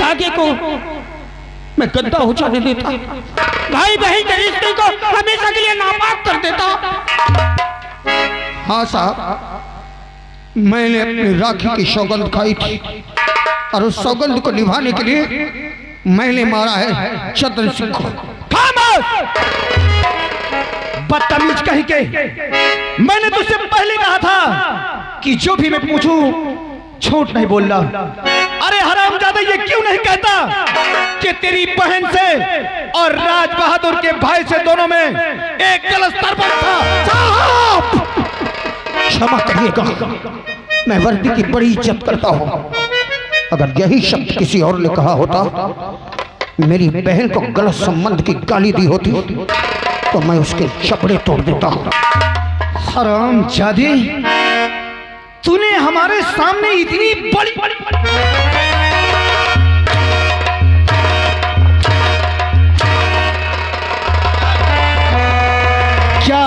धागे को मैं गद्दा हो जाने देता, भाई बहन के रिश्ते को हमेशा के लिए नापाक कर देता। हाँ साहब, मैंने अपनी राखी की सौगंध खाई थी और उस सौगंध को निभाने के लिए मैंने मारा है चंद्र सिंह को। बदतमीज कहीं के, मैंने तुझसे पहले कहा था कि जो भी मैं पूछूं झूठ नहीं बोलना। अरे हरामजादा, ये क्यों नहीं कहता कि तेरी बहन से और राज बहादुर के भाई से दोनों में एक गलत सरबंध था? साहब क्षमा करिएगा, मैं वर्दी की बड़ी इज्जत करता हूं। अगर यही शब्द किसी और ने कहा होता, मेरी बहन को गलत संबंध की गाली दी होती, तो मैं उसके चपड़े तोड़ देता हूं। हरामजादी, तूने हमारे सामने इतनी बड़ी क्या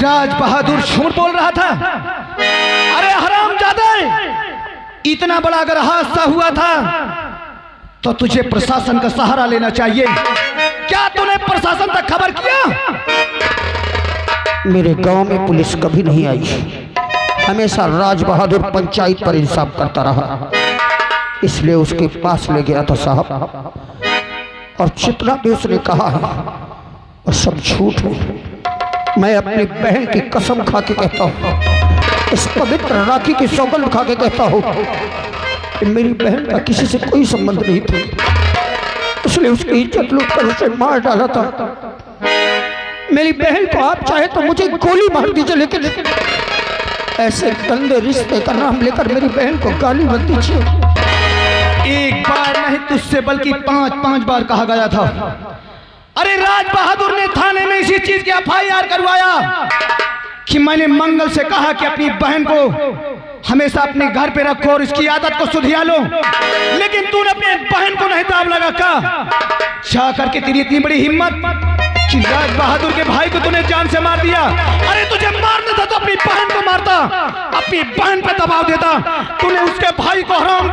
राज बहादुर झूठ बोल रहा था? अरे हरामजादे, इतना बड़ा अगर हादसा हुआ था तो तुझे प्रशासन का सहारा लेना चाहिए। क्या तूने प्रशासन तक खबर किया? मेरे गांव में पुलिस कभी नहीं आई, हमेशा राज बहादुर पंचायत पर इंसाफ करता रहा, इसलिए उसके पास ले गया था साहब। और जितना भी उसने कहा है वो सब झूठ है। मैं अपनी बहन की कसम खा के कहता हूँ, इस पवित्र राखी की सौगंध खा के कहता हूँ कि मेरी बहन का किसी से कोई संबंध नहीं था, इसलिए उसकी इज्जत लूट कर उसे मार डाला था। मेरी बहन को आप चाहे तो मुझे गोली मार दीजिए, लेकिन ऐसे गंदे रिश्ते का नाम लेकर मेरी बहन को गाली मत दीजिए। एक बार नहीं तुझसे बल्कि 5-5 बार कहा गया था। अरे राज बहादुर ने थाने में इसी चीज की FIR करवाया कि मैंने मंगल से कहा कि अपनी बहन को हमेशा अपने घर पे रखो और इसकी आदत को सुधिया लो, लेकिन तूने अपनी बहन को नहीं दाव लगा का। जा करके तेरी इतनी बड़ी हिम्मत कि राज बहादुर के भाई को तूने जान से मार दिया। अरे तुझे मारना था तो अपनी बहन को मारता, अपनी बहन पे दबाव देता। तूने उसके भाई को हराम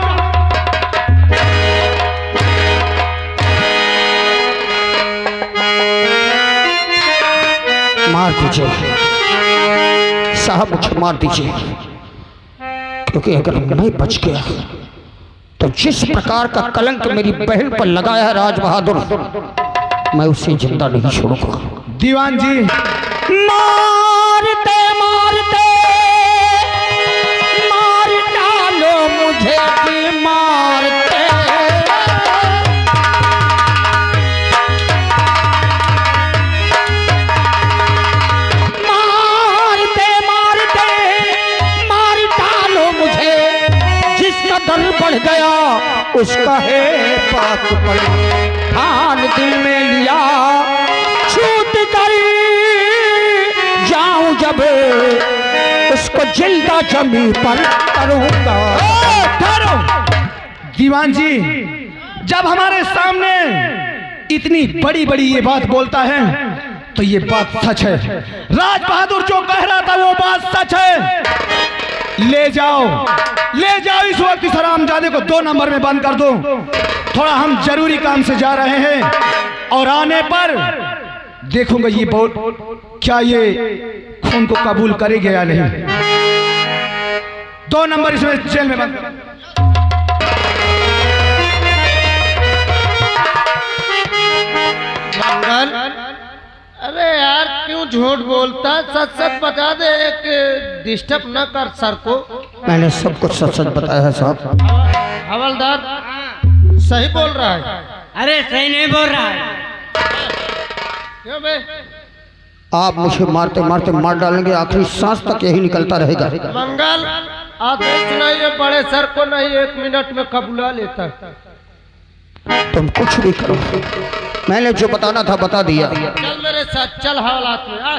मार दीजिए साहब, मुझे मार दीजिए, क्योंकि अगर मैं बच गया तो जिस प्रकार का कलंक मेरी बहन पर लगाया है राज बहादुर, मैं उसे जिंदा नहीं छोड़ूंगा। दीवान जी, मारते मारते मार डालो मुझे भी मारते, मारते मारते मार डालो मुझे, जिसका दर बढ़ गया उसका है पाक पड़। ठान दिल में लिया छूट कर जाऊं जब, उसको जिंदा जमी पर करूंगा। दीवान जी, जब हमारे सामने इतनी बड़ी बड़ी ये बात बोलता है तो ये बात सच है। राज बहादुर जो कह रहा था वो बात सच है। ले जाओ इस वक्त इस हरामजादे को 2 नंबर में बंद कर दो। थोड़ा हम जरूरी काम से जा रहे हैं और आने पर देखूंगा ये बोल क्या ये खून को कबूल करेगा या नहीं। 2 नंबर इसमें जेल में बंद कर। मंगल, अरे यार क्यों झूठ बोलता? सच सच बता दे, एक डिस्टर्ब न कर सर को। मैंने सब कुछ सच सच बताया है साहब। हवलदार सही बोल रहा है? अरे सही नहीं बोल रहा है। क्यों बे? आप मुझे मारते मारते मार डालेंगे, आखिरी सांस तक यही निकलता रहेगा। मंगल, आदेश नहीं, बड़े सर को नहीं 1 मिनट में कबूला लेता। तुम कुछ भी करो, मैंने जो बताना था बता दिया। चल मेरे साथ, चल हालात में आ।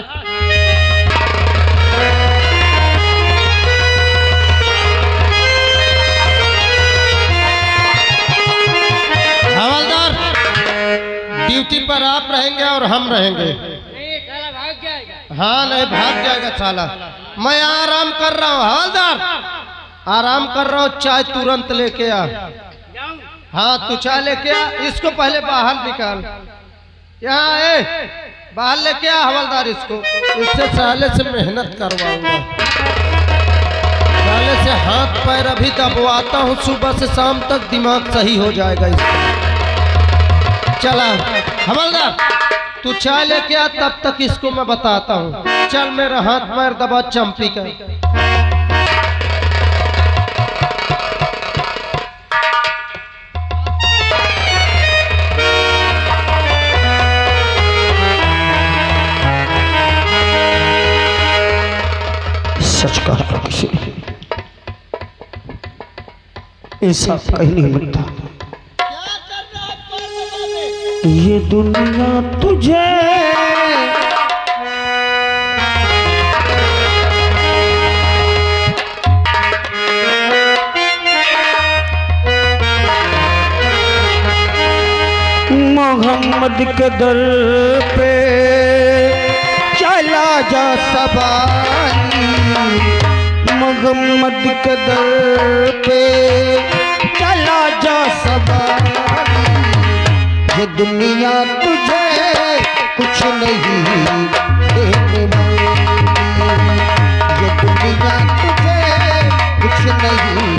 हवलदार, ड्यूटी पर आप रहेंगे और हम रहेंगे। नहीं साला भाग जाएगा। हाँ नहीं भाग जाएगा साला। मैं आराम कर रहा हूँ हवलदार, आराम कर रहा हूँ। चाय तुरंत लेके आ। जाऊं? हाँ तू चाय लेके आ, इसको पहले बाहर निकाल। यहाँ ए बाहर लेके आ हवलदार इसको, इससे साले से मेहनत करवाऊंगा। साले से हाथ पैर अभी दबवाता हूँ, सुबह से शाम तक दिमाग सही हो जाएगा इसका। चला हवलदार तू चाय लेके आ, तब तक इसको मैं बताता हूँ। चल मेरा हाथ पैर दबा चंपी का। सच कहा किसी ने, इंसाफ कहीं नहीं मिलता। ये दुनिया तुझे मोहम्मद के दर पे चला जा सवारी, मोहम्मद के दर पे चला जा सवारी। ये दुनिया तुझे कुछ नहीं देने वाली, ये दुनिया तुझे कुछ नहीं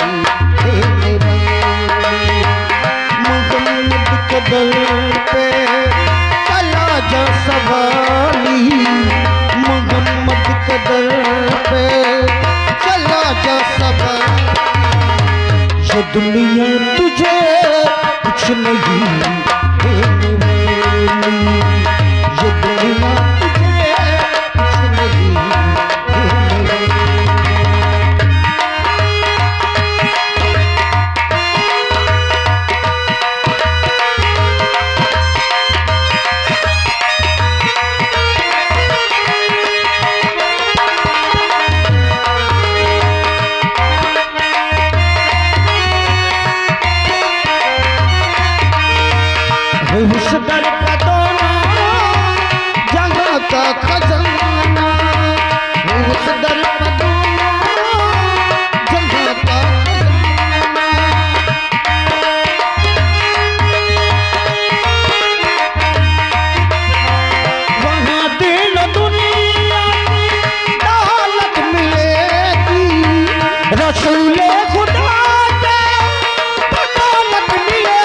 देने वाली। मोहम्मद के दर पे चला जा सवारी, मोहम्मद के दर पे चला जा सवारी। ये दुनिया तुझे कुछ नहीं देने वाली, ये दुनिया तुझे कुछ नहीं देने वाली। उस दर का दोनों जगह का खजाना, उस दर का दोनों जगह का खजाना। वहाँ दिल दुनिया की दौलत मिलेगी, रसूले खुदा के दौलत मिलेगी।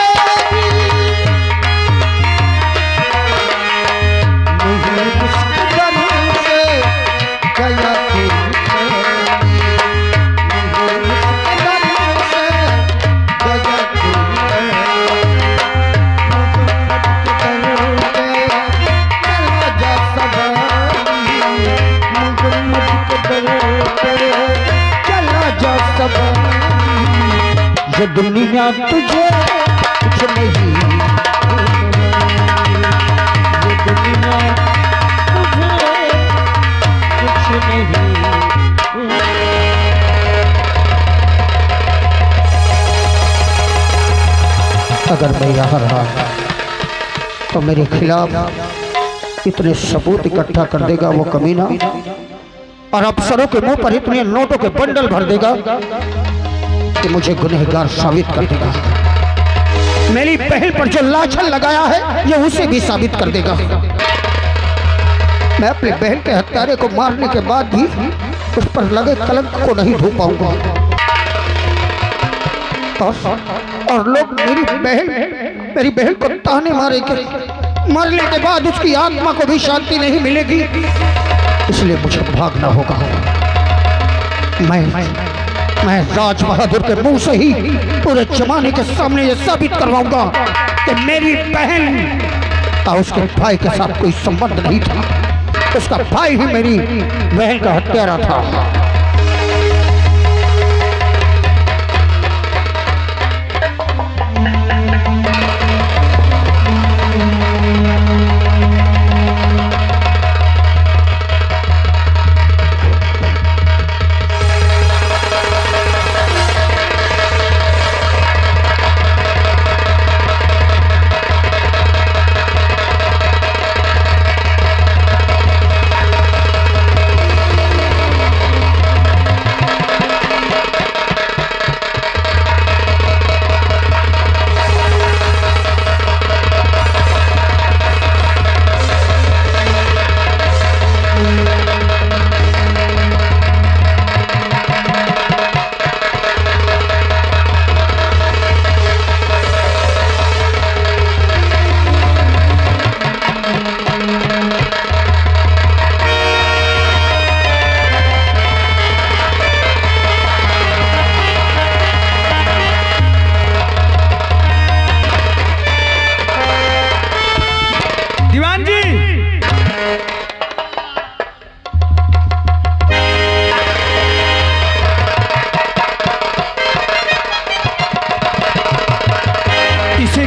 ये दुनिया तुझे कुछ नहीं, ये दुनिया तुझे कुछ नहीं। अगर मैं यहाँ रहा तो मेरे खिलाफ इतने सबूत इकट्ठा कर देगा वो कमीना, और अफसरों के मुंह पर इतने नोटों के बंडल भर देगा कि मुझे गुनहगार साबित कर देगा। मेरी बहन पर जो लाछन लगाया है ये उसे भी साबित कर देगा। मैं अपनी बहन के हत्यारे को मारने के बाद भी उस पर लगे कलंक को नहीं धो पाऊंगा, और लोग मेरी बहन को ताने मारेंगे। मरने के बाद उसकी आत्मा को भी शांति नहीं मिलेगी, इसलिए मुझे भागना होगा। मैं राज बहादुर के मुंह से ही पूरे जमाने के सामने ये साबित करवाऊंगा कि मेरी बहन और उसके भाई के साथ कोई संबंध नहीं था, उसका भाई ही मेरी बहन का हत्यारा था।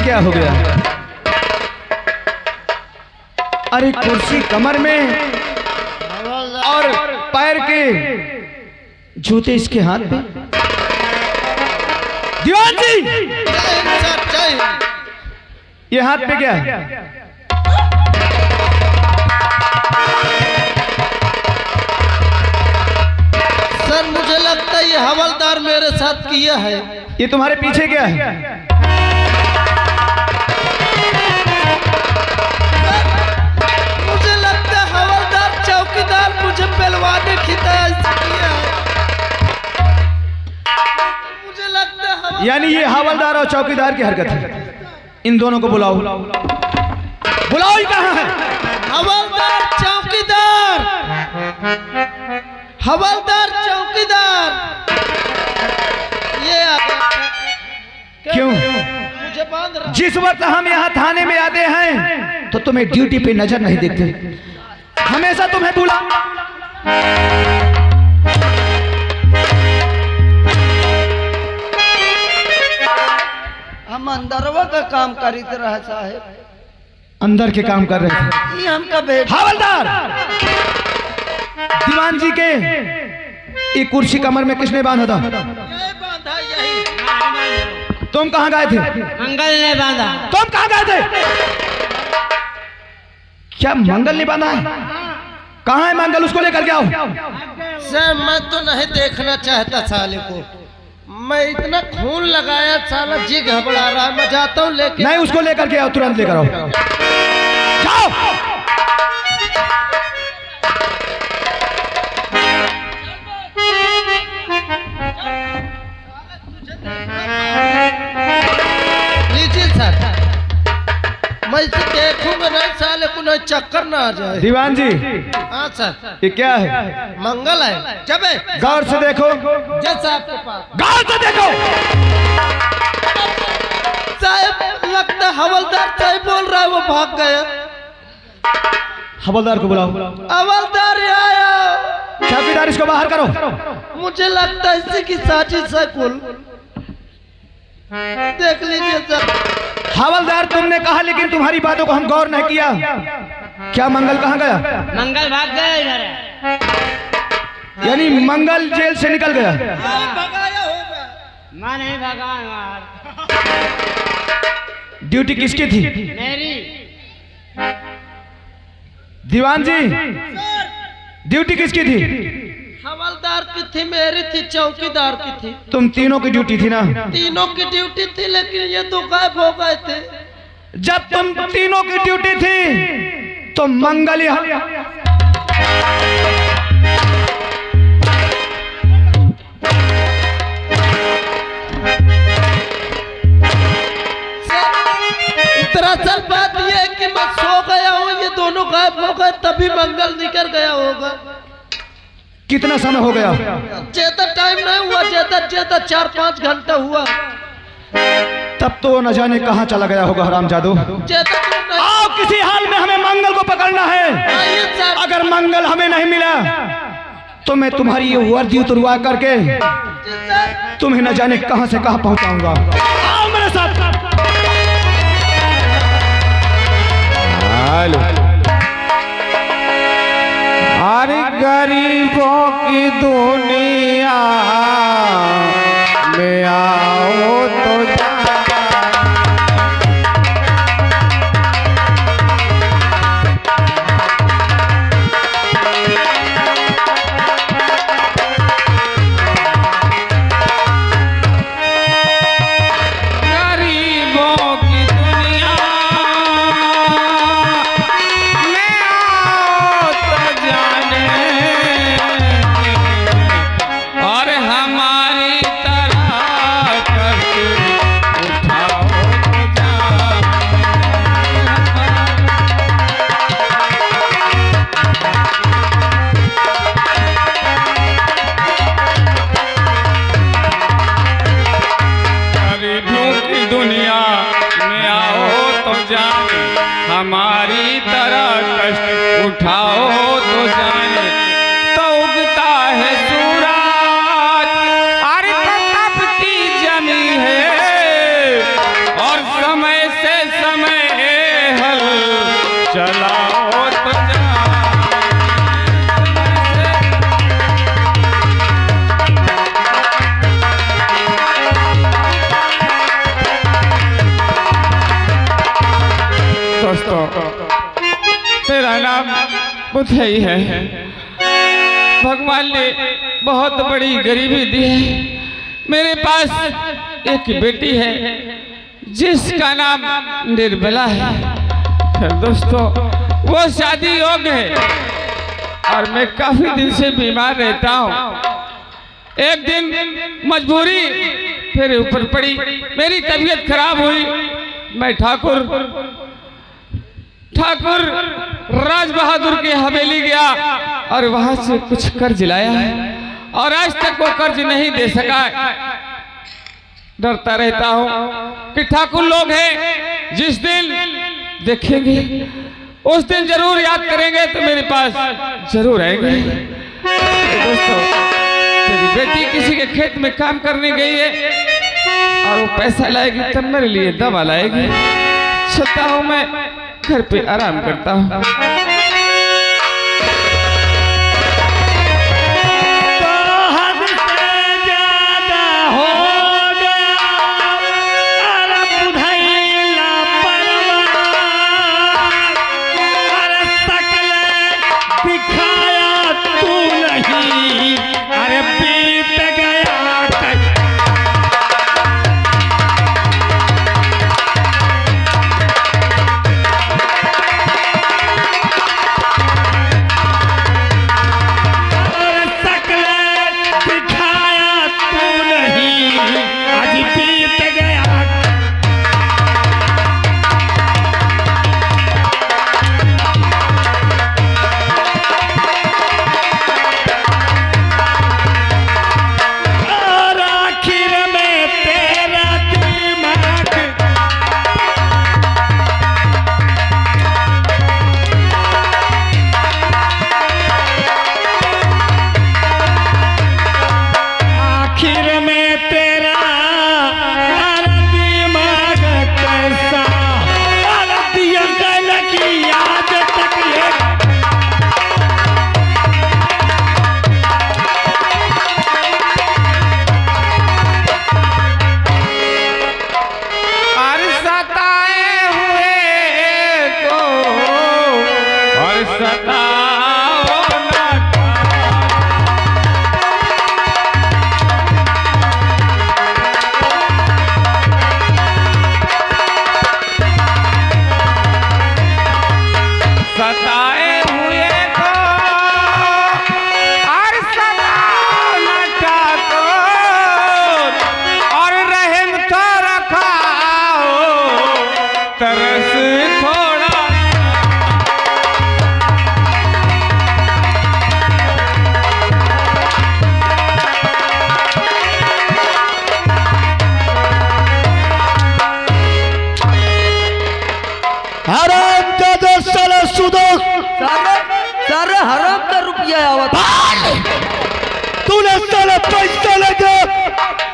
क्या हो गया? अरे कुर्सी कमर में और पैर के जूते इसके हाथ में। दीवान जी, ये हाथ पे क्या है? सर मुझे लगता है ये हवलदार मेरे साथ किया है। ये तुम्हारे पीछे क्या है? मुझे लगता है हवलदार चौकीदार मुझे पहलवाने की तरह किया है। मुझे लगता है यानी ये हवलदार और चौकीदार की हरकत है। इन दोनों को बुलाओ। बुलाओ, ही कहाँ है? हवलदार चौकीदार, हवलदार चौकीदार, ये आ गया। क्यों? मुझे बांध रहा। जिस वक्त हम यहाँ थाने में आते हैं तो तुम्हें ड्यूटी पे नजर नहीं देखते, हमेशा तुम्हें बुला। हम अंदरवा का काम करीते रहे साहेब। अंदर के काम कर रहे थे। ये हमका बेटा हवलदार, दीवान जी के ये कुर्सी कमर में किसने बांधा था? यही बांधा, यही। तुम कहाँ गए थे? मंगल ने बांधा। तुम कहाँ गए थे? क्या मंगल ने बांधा है? कहाँ है मंगल? उसको लेकर के आओ। सर मैं तो नहीं देखना चाहता साले को। मैं इतना खून लगाया, साला जी घबरा रहा है। मैं जाता हूँ लेके। नहीं, उसको लेकर के आओ, तुरंत लेकर आओ। जाओ। लीजिए सर, मैं इसे देखूंगा नहीं, साले को नहीं चक्कर ना आ जाए। दीवान जी, हाँ सर, ये क्या है? मंगल है। चबे गौर से देखो, जैसा आपके पास। गौर से देखो। साहब लगता है हवलदार साहब बोल रहा है, वो भाग गया। हवलदार को बुलाओ। हवलदार आया। चौकीदार, इसको बाहर करो। मुझे लगता है इसी की साजिश है कुल। देख लीजिए सर। हवलदार, तुमने कहा लेकिन तुम्हारी बातों को हम गौर नहीं किया। क्या मंगल कहाँ गया? मंगल भाग गया इधर है। यानी मंगल जेल से निकल गया। भगाया होगा। मैं नहीं भागा यार। ड्यूटी किसकी थी? मेरी। दीवान जी, ड्यूटी किसकी थी? हवलदार की थी, मेरी थी, चौकीदार की थी। तुम तीनों की ड्यूटी थी ना? तीनों की ड्यूटी थी, लेकिन ये तो गायब हो गए थे। जब तुम तीनों की ड्यूटी थी तो मंगल यहाँ दरअसल बात ये है कि मैं सो गया हूँ, ये दोनों गायब हो गए, तभी मंगल निकल गया होगा। कितना समय हो गया? ज्यादा टाइम नहीं हुआ, ज्यादा 4-5 घंटा हुआ। तब तो न जाने कहाँ चला गया होगा हरामजादू। ज्यादा दूर नहीं। आओ, किसी हाल में हमें मंगल को पकड़ना है। आइए सर। अगर मंगल हमें नहीं मिला तो मैं तुम्हारी ये वर्दी उतरवा करके तुम्हें न जाने कहां से कहां पहुंचाऊंगा। आओ मेरे साथ। हेलो, अरे गरीबों की दुनिया में आओ तो हमारी तरह कष्ट उठाओ तो जाने तो उगता है सूरज, अरे तपती जमी है और समय से चलाओ तो जाने। दोस्तों, मेरा नाम बुद्ध ही है। भगवान ने बहुत बड़ी गरीबी दी है। मेरे पास एक बेटी है जिसका नाम निर्मला है। फिर दोस्तों, वो शादी योग्य है और मैं काफी दिन से बीमार रहता हूँ। एक दिन मजबूरी फिर ऊपर पड़ी, मेरी तबीयत खराब हुई। मैं ठाकुर राज बहादुर की हवेली गया और वहां से कुछ कर्ज लाया है और आज तक वो कर्ज नहीं दे सका है। डरता रहता हूँ कि ठाकुर लोग हैं, जिस दिन देखेंगे उस दिन जरूर याद करेंगे तो मेरे पास जरूर आएंगे। दोस्तों, मेरी बेटी किसी के खेत में काम करने गई है और वो पैसा लाएगी तब मेरे लिए दवा लाएगी। सोचता हूँ मैं घर पे आराम करता हूँ। सारे हराम का रुपया आवत। तूने साले पैसे लगे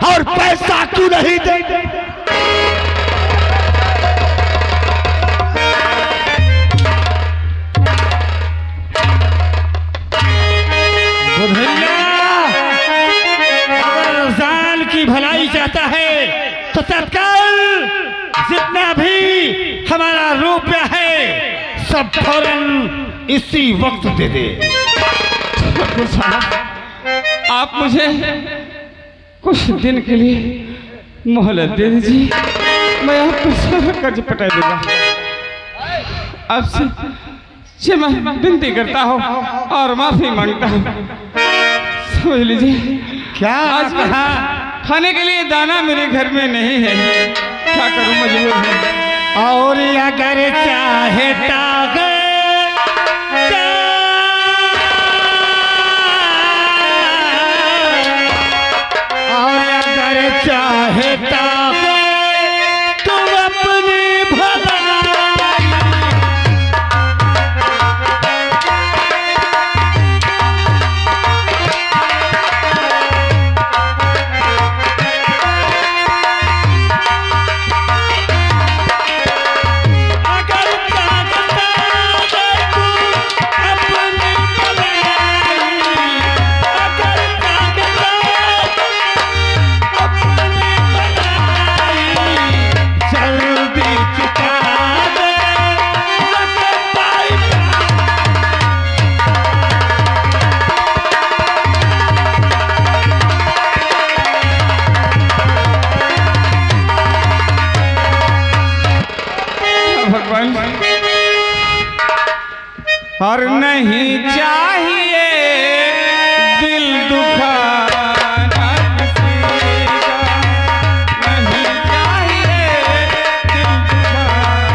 और पैसा क्यों नहीं दे? अगर रमजान की भलाई चाहता है तो तत्काल जितना भी हमारा रुपया है सब फौरन इसी वक्त दे दे। ठाकुर साहब, आप मुझे कुछ दिन के लिए मोहलत दे दीजिए, मैं आपको सारा कर्ज पटा दूंगा। आपसे मैं विनती करता हूँ और माफी मांगता हूँ। समझ लीजिए, क्या आज कहा खाने के लिए दाना मेरे घर में नहीं है, क्या करूँ, मजबूर हूँ। और अगर चाहे चाहता तुम अपनी भलाई अगर चाहता सरपंच और नहीं चाहिए दिल दुखाना किसी का, नहीं चाहिए दिल दुखाना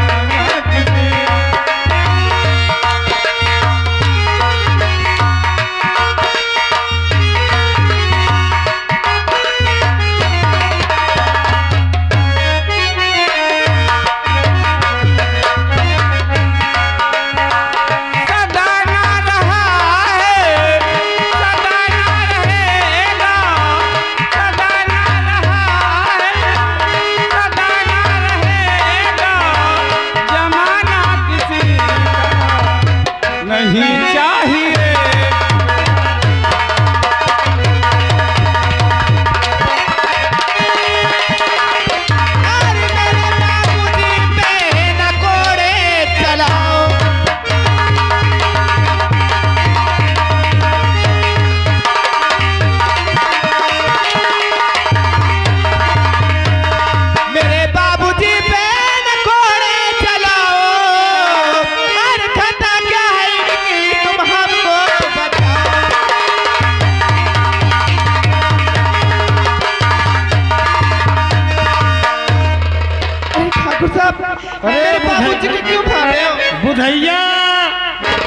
किसी नहीं चाहिए। मेरे बाबूजी पे न कोड़े चलाओ, अरे खता क्या है इनकी तुम हमको बताओ। अरे ठाकुर साहब, मेरे बाबूजी को क्यों फाड़े हो? बुधैया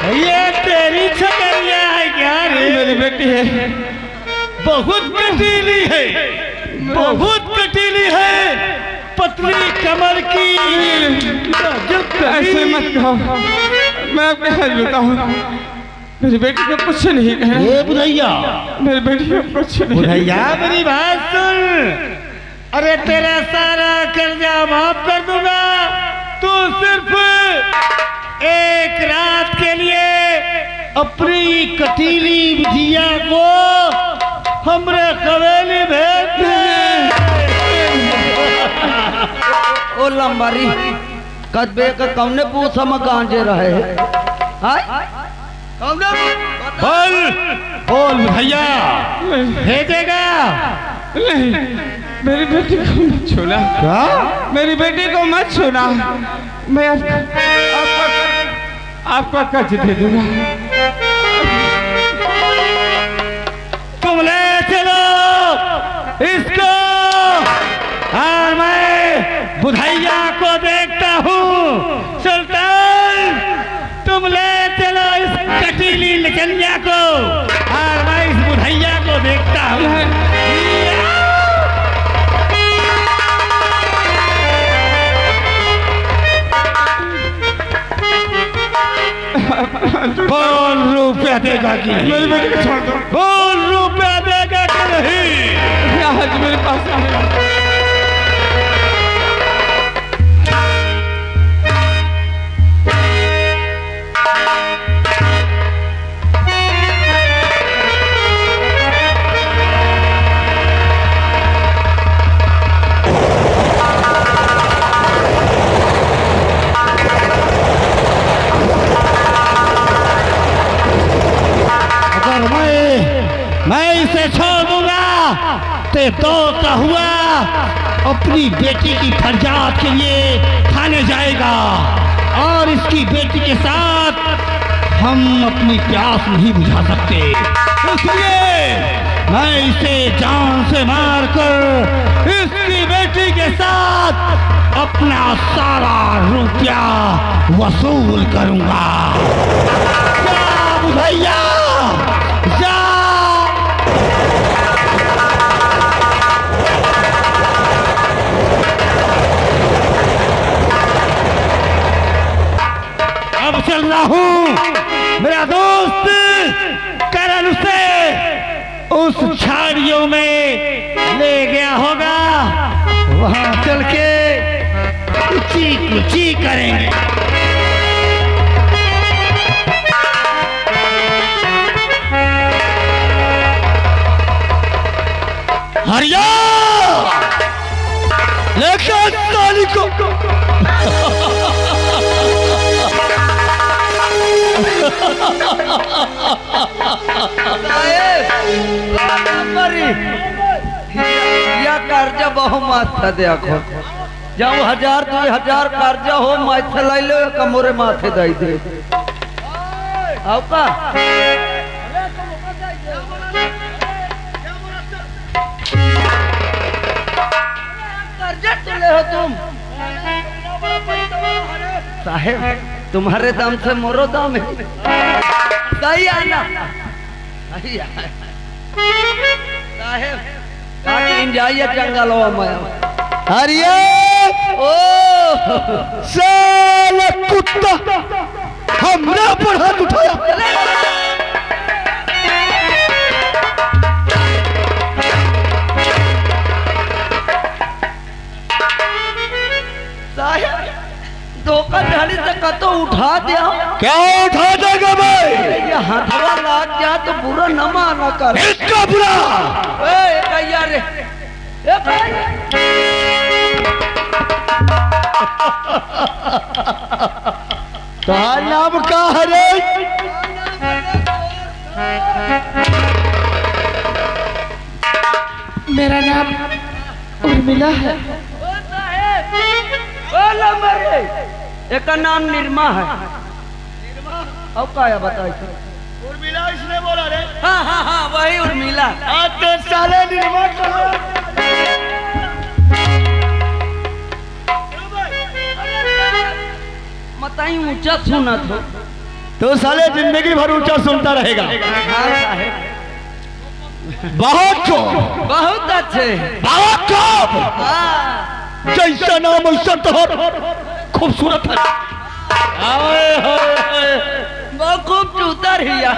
ये तेरी छकरिया है क्या रे? मेरी बेटी है, बहुत कटीली है, बहुत कटीली है, पतली कमर की। ऐसे मत कहो, मैं आपके हाथ जोड़ता हूँ। मेरी बेटी को कुछ नहीं कहा, ये बुधैया, मेरी बेटी को कुछ नहीं। बुधैया मेरी बात सुन। अरे तेरा सारा कर्जा माफ कर दूंगा, तू सिर्फ एक रात के लिए अपनी कटीली बुधिया को हमरे हवेली भेज दे। ओ लंबारी कदबे का कौने पूछा मकान जे रहे हाय कौने बोल बोल भैया, भेजेगा? नहीं, मेरी बेटी को मत छूना। क्या? मेरी बेटी को मत छूना। मैं आपका कर्ज दे दूंगा। तुम ले चलो इसको और मैं बुधैया को देखता हूँ। सुल्तान तुम ले चलो इस कटीली लचनिया को और मैं इस बुधैया को देखता हूँ। बोल रुपया देगा कि नहीं? मेरी बेटी को छोड़ दो। बोल रुपया देगा कि नहीं? आज मेरे पास आएगा। मैं इसे छोड़ दूंगा ते दौड़ता हुआ अपनी बेटी की फरियाद के लिए थाने जाएगा और इसकी बेटी के साथ हम अपनी प्यास नहीं बुझा सकते, इसलिए मैं इसे जान से मारकर इसकी बेटी के साथ अपना सारा रुपया वसूल करूंगा। जा बुधैया जा। अब चल रहा हूँ, मेरा दोस्त करण उसे उस झाड़ियों में ले गया होगा, वहां चल के कुची कुची करेंगे। हरिया लेकर ताली को या कर्ज बहु मत देखो जाओ 1000 2000 कर्जा हो माथे लाई लो कमोरे माथे दई दे आओ का कर्जा चले हो तुम साहेब तुम्हारे दाम से मोरो दाम है सही आना सही आना साहेब काटिन जाइए जंगल में हरिये ओ साला कुत्ता हमरा पर हाथ उठाया साहेब धोखाधड़ी से कतो उठा दिया क्या उठा देगा भाई ये हाथवा लाग गया तो बुरा न माना कर इसका बुरा ए कैया रे ए कैया कहा नाम का हरे मेरा नाम उर्मिला है। एक नाम निर्मा है अब क्या बताइए उर्मिला इसने बोला रे हाँ हाँ हाँ वही उर्मिला आज तो साले निर्मा करो बताई ऊंचा सुना तो साले जिंदगी भर ऊंचा सुनता रहेगा हाँ साहेब बहुत खूब बहुत अच्छे बहुत खूब हाँ जैसा नाम वैसा तो खूबसूरत है आए हाय हाय बहुत खूब चूतर ही है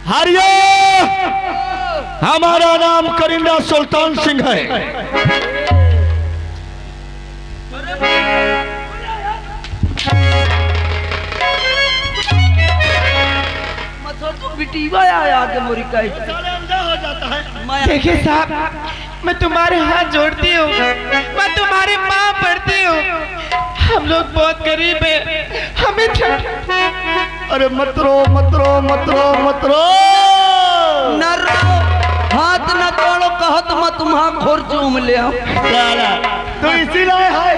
हरिया हमारा नाम करिंदा सुल्तान सिंह है बिटीवा आया आगे मोरी का हो जाता है देखिए साहब, मैं तुम्हारे हाथ जोड़ती हूँ, मैं तुम्हारे पाँव पड़ती हूँ। हम लोग बहुत गरीब हैं, हमें अरे मत रो मत रो मत रो मत रो न रो हाथ न तोड़ो कहो तो मैं तुम्हारा खोर चूम ले तो इसीलिए है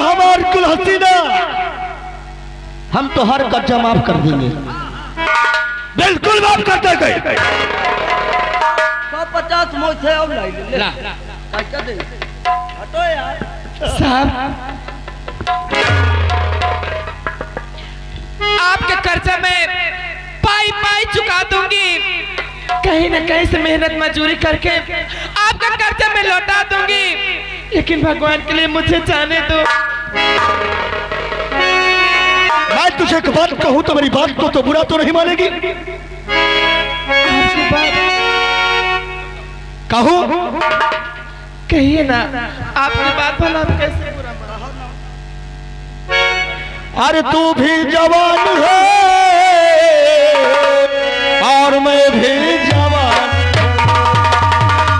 हमार कुल हसीना हम तो हर कर्जा माफ कर देंगे बिल्कुल माफ कर देंगे 150 मोसे अब लाई ले कैसा दे हटो यार साहब, आपके कर्जा में पाई पाई चुका दूंगी। कहीं न कहीं से मेहनत मजदूरी करके आपका कर्जा मैं लौटा दूंगी, लेकिन भगवान के लिए मुझे जाने दो। मैं तुझे एक बात कहूं तो मेरी बात को तो बुरा तो नहीं मानेगी? आपकी बात कहूं? कहिए ना, आपकी बात भला हम कैसे बुरा माने? अरे तू भी जवान है और मैं भी